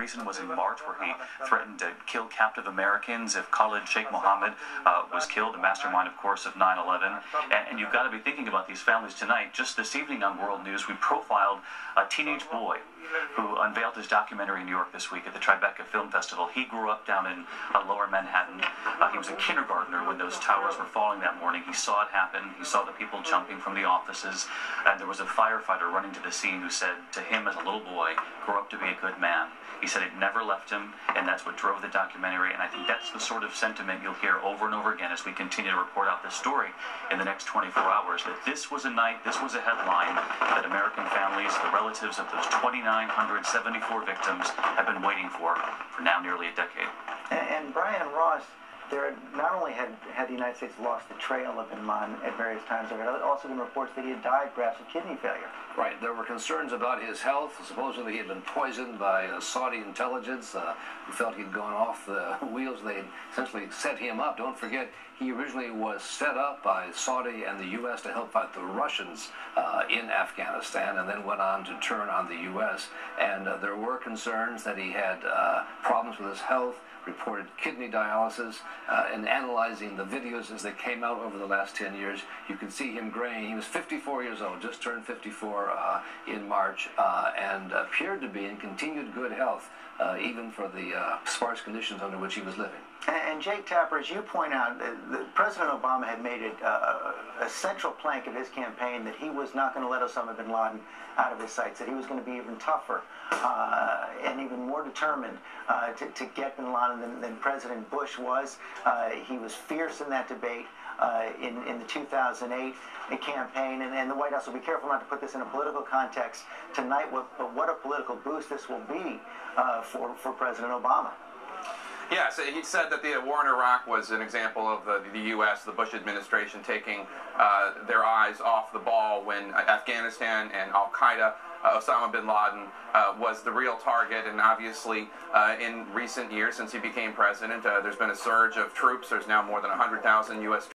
recent was in March, where he threatened to kill captive Americans if Khalid Sheikh Mohammed was killed, the mastermind, of course, of 9/11. And you've got to be thinking about these families tonight. Just this evening on World News, we profiled a teenage boy who unveiled his documentary in New York this week at the Tribeca Film Festival. He grew up down in lower Manhattan. He was a kindergartner when those towers were falling that morning. He saw it happen. He saw the people jumping from the offices. And there was a firefighter running to the scene who said to him as a little boy, "Grow up to be a good man." He said it never left him, and that's what drove the documentary. And I think that's the sort of sentiment you'll hear over and over again as we continue to report out this story in the next 24 hours, that this was a night, this was a headline that American families, the relatives of those 2,974 victims, have been waiting for now nearly a decade. And Brian Ross, there not only had the United States lost the trail of bin Laden at various times, there had also been reports that he had died perhaps of kidney failure. Right. There were concerns about his health. Supposedly he had been poisoned by Saudi intelligence who felt he'd gone off the wheels. They essentially set him up. Don't forget, he originally was set up by Saudi and the U.S. to help fight the Russians in Afghanistan, and then went on to turn on the U.S. And there were concerns that he had problems with his health, reported kidney dialysis, and analyzing the videos as they came out over the last 10 years, you could see him graying. He was 54 years old, just turned 54 in March, and appeared to be in continued good health, even for the sparse conditions under which he was living. And Jake Tapper, as you point out, President Obama had made it a central plank of his campaign that he was not going to let Osama Bin Laden out of his sights, that he was going to be even tougher and even more determined to get Bin Laden than President Bush was. He was fierce in that debate in the 2008 campaign, and the White House will be careful not to put this in a political context tonight, but what a political boost this will be for President Obama. Yes, he said that the war in Iraq was an example of the U.S., the Bush administration, taking their eyes off the ball when Afghanistan and al-Qaeda, Osama bin Laden, was the real target. And obviously, in recent years, since he became president, there's been a surge of troops. There's now more than 100,000 U.S.